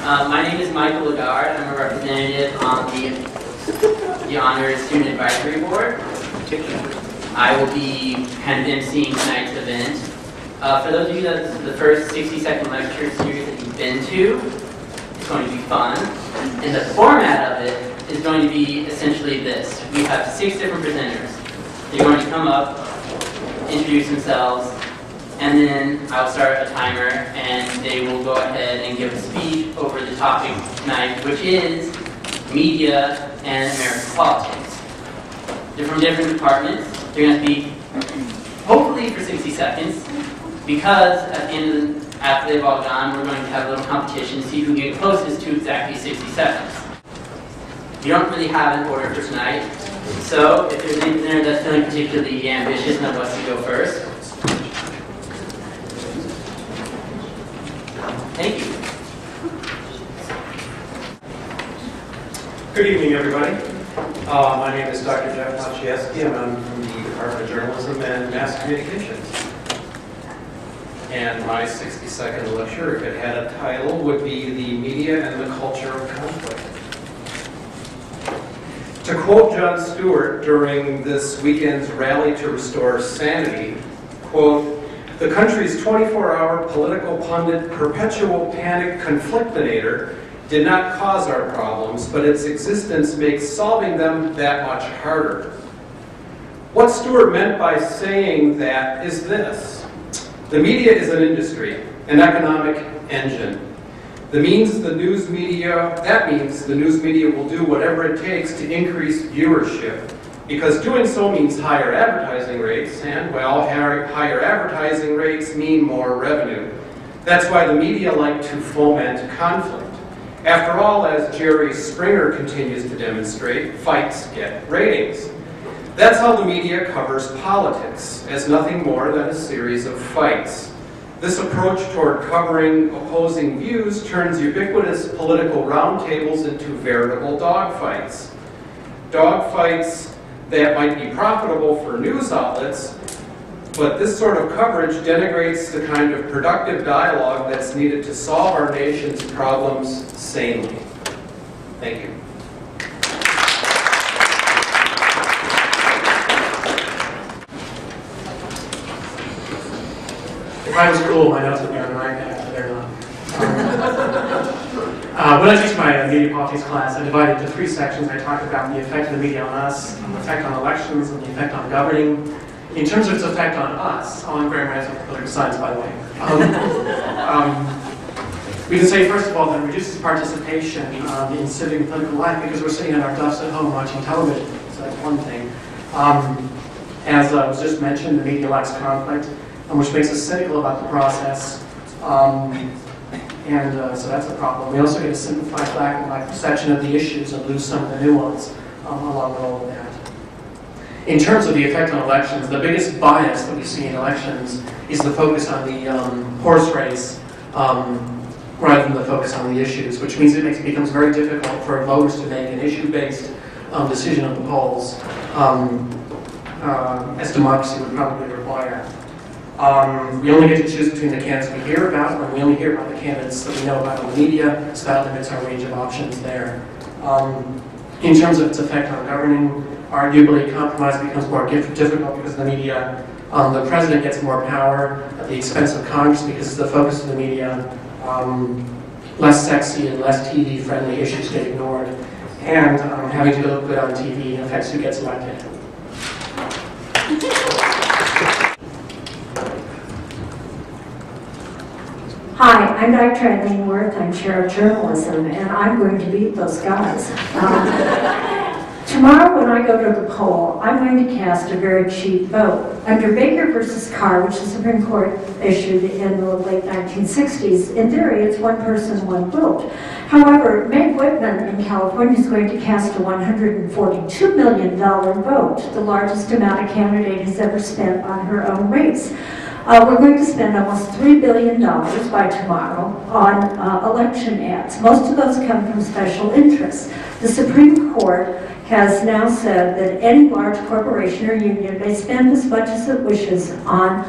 My name is Michael Lagarde. I'm a representative on the Honors Student Advisory Board. I will be kind of emceeing tonight's event. For those of you that this is the first 60-second lecture series that you've been to, it's going to be fun. And the format of it is going to be essentially this. We have 6 different presenters. They're going to come up, introduce themselves, and then I'll start a timer, and they will go ahead and give a speech over the topic tonight, which is media and American politics. They're from different departments. They're going to speak, hopefully for 60 seconds, because at the end of after they've all gone, we're going to have a little competition to see who can get closest to exactly 60 seconds. We don't really have an order for tonight, so if there's anything there that's feeling particularly ambitious and wants to go first, thank you. Good evening, everybody. My name is Dr. Jeff Maciejewski, and I'm from the Department of Journalism and Mass Communications. And my 60-second lecture, if it had a title, would be The Media and the Culture of Conflict. To quote Jon Stewart during this weekend's rally to restore sanity, quote, "The country's 24-hour political pundit perpetual panic conflictinator did not cause our problems, but its existence makes solving them that much harder." What Stewart meant by saying that is this: the media is an industry, an economic engine. That means the news media will do whatever it takes to increase viewership, because doing so means higher advertising rates, and, well, higher advertising rates mean more revenue. That's why the media like to foment conflict. After all, as Jerry Springer continues to demonstrate, fights get ratings. That's how the media covers politics, as nothing more than a series of fights. This approach toward covering opposing views turns ubiquitous political roundtables into veritable dogfights. Dogfights that might be profitable for news outlets, but this sort of coverage denigrates the kind of productive dialogue that's needed to solve our nation's problems sanely. Thank you. If I was cool, my notes would be on an iPad, but they're not. When I teach my media politics class, I divide it into 3 sections. I talk about the effect of the media on us, the effect on elections, and the effect on governing. In terms of its effect on us, I'm Graham Ransom from political science, by the way. We can say, first of all, that it reduces participation in civic and political life because we're sitting on our duffs at home watching television. So that's one thing. As was just mentioned, the media lacks conflict, which makes us cynical about the process. So that's a problem. We also get a simplified black and white perception of the issues and lose some of the nuance along with all of that. In terms of the effect on elections, the biggest bias that we see in elections is the focus on the horse race rather than the focus on the issues, which means it becomes very difficult for voters to make an issue-based decision at the polls, as democracy would probably require. We only get to choose between the candidates we hear about, and we only hear about the candidates that we know about in the media, so that limits our range of options there. In terms of its effect on governing, arguably compromise becomes more difficult because of the media. The president gets more power at the expense of Congress because the focus of the media, less sexy and less TV-friendly issues get ignored, and having to look good on TV affects who gets elected. Hi, I'm Dr. Eileen Worth. I'm chair of journalism, and I'm going to beat those guys. Tomorrow when I go to the poll, I'm going to cast a very cheap vote. Under Baker versus Carr, which the Supreme Court issued in the late 1960s, in theory, it's one person, one vote. However, Meg Whitman in California is going to cast a $142 million vote, the largest amount a candidate has ever spent on her own race. We're going to spend almost $3 billion by tomorrow on election ads. Most of those come from special interests. The Supreme Court has now said that any large corporation or union may spend as much as it wishes on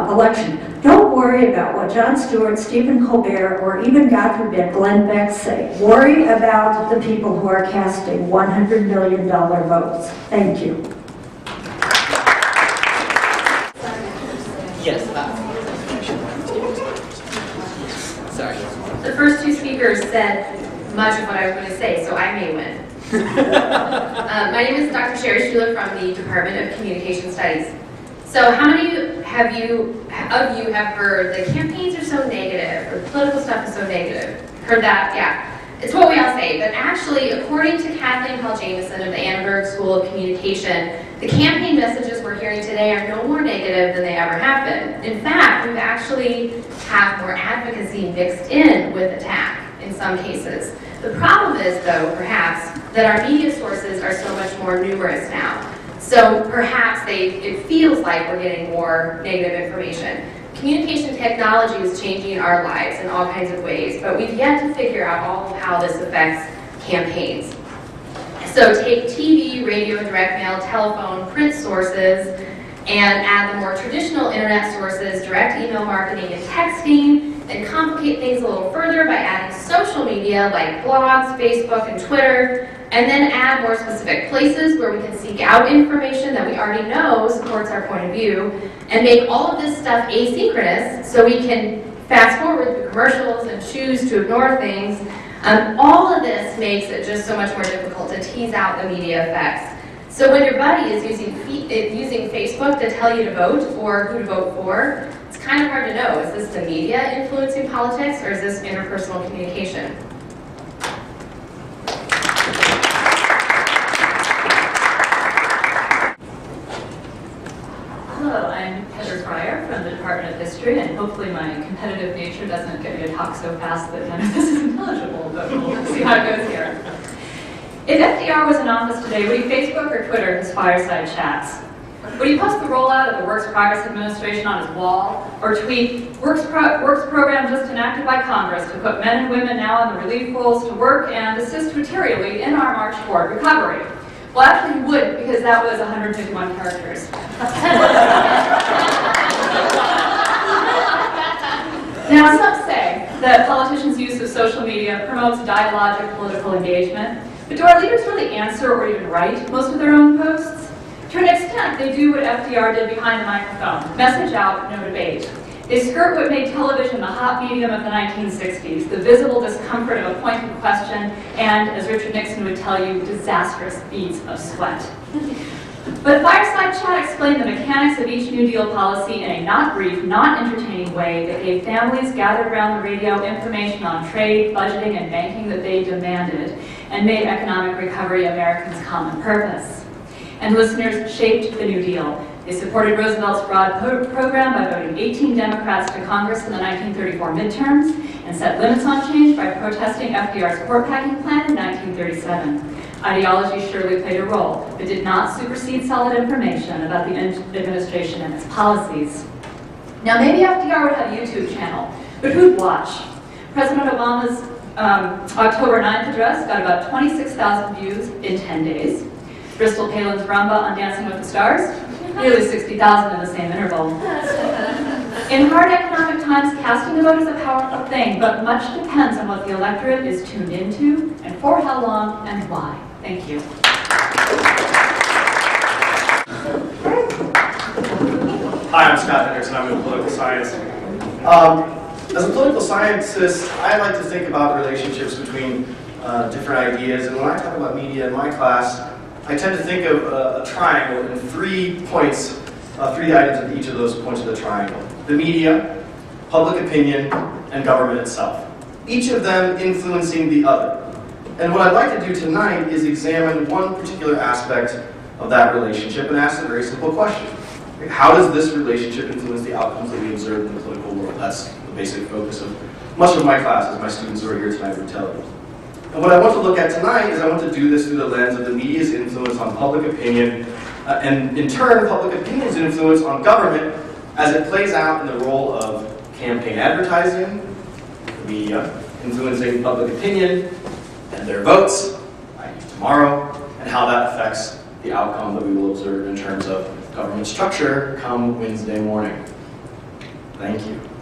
election. Don't worry about what Jon Stewart, Stephen Colbert, or even, God forbid, Glenn Beck say. Worry about the people who are casting $100 million votes. Thank you. Yes. Sorry. The first two speakers said much of what I was going to say, so I may win. My name is Dr. Sherry Schuler from the Department of Communication Studies. So how many of you have heard the campaigns are so negative, or political stuff is so negative? Heard that? Yeah. It's what we all say, but actually, according to Kathleen Hall Jamieson of the Annenberg School of Communication, the campaign messages we're hearing today are no more negative than they ever have been. In fact, we actually have more advocacy mixed in with attack in some cases. The problem is, though, perhaps, that our media sources are so much more numerous now. So perhaps it feels like we're getting more negative information. Communication technology is changing our lives in all kinds of ways, but we've yet to figure out all of how this affects campaigns. So take TV, radio, direct mail, telephone, print sources, and add the more traditional internet sources, direct email marketing and texting, and complicate things a little further by adding social media like blogs, Facebook, and Twitter, and then add more specific places where we can seek out information that we already know supports our point of view, and make all of this stuff asynchronous so we can fast forward through commercials and choose to ignore things. All of this makes it just so much more difficult to tease out the media effects. So when your buddy is using Facebook to tell you to vote or who to vote for, it's kind of hard to know, is this the media influencing politics or is this interpersonal communication? Hello, I'm Heather Fryer from the Department of History, and hopefully my competitive nature doesn't get me to talk so fast that none of this is intelligible, but we'll see how it goes here. If FDR was in office today, would he Facebook or Twitter his fireside chats? Would he post the rollout of the Works Progress Administration on his wall, or tweet, Works program just enacted by Congress to put men and women now on the relief rolls to work and assist materially in our march toward recovery? Well, actually he wouldn't, because that was 151 characters. Now, some say that politicians' use of social media promotes dialogic political engagement, but do our leaders really answer or even write most of their own posts? To an extent, they do what FDR did behind the microphone: message out, no debate. They skirt what made television the hot medium of the 1960s, the visible discomfort of a pointed question, and, as Richard Nixon would tell you, disastrous beads of sweat. But Fireside Chat explained the mechanics of each New Deal policy in a not brief, not entertaining way that gave families gathered around the radio information on trade, budgeting, and banking that they demanded, and made economic recovery Americans' common purpose. And listeners shaped the New Deal. They supported Roosevelt's broad program by voting 18 Democrats to Congress in the 1934 midterms, and set limits on change by protesting FDR's court packing plan in 1937. Ideology surely played a role, but did not supersede solid information about the administration and its policies. Now, maybe FDR would have a YouTube channel, but who'd watch? President Obama's October 9th address got about 26,000 views in 10 days. Bristol Palin's Rumba on Dancing with the Stars, nearly 60,000 in the same interval. In hard economic times, casting a vote is a powerful thing, but much depends on what the electorate is tuned into, and for how long, and why. Thank you. Hi, I'm Scott Henderson. I'm in political science. As a political scientist, I like to think about relationships between different ideas, and when I talk about media in my class, I tend to think of a triangle and 3 points, 3 items at each of those points of the triangle: the media, public opinion, and government itself. Each of them influencing the other. And what I'd like to do tonight is examine one particular aspect of that relationship and ask a very simple question. How does this relationship influence the outcomes that we observe in the political world? That's the basic focus of much of my classes. My students who are here tonight would tell you. And what I want to look at tonight is I want to do this through the lens of the media's influence on public opinion, and in turn, public opinion's influence on government as it plays out in the role of campaign advertising, the media influencing public opinion and their votes, i.e. tomorrow, and how that affects the outcome that we will observe in terms of government structure come Wednesday morning. Thank you.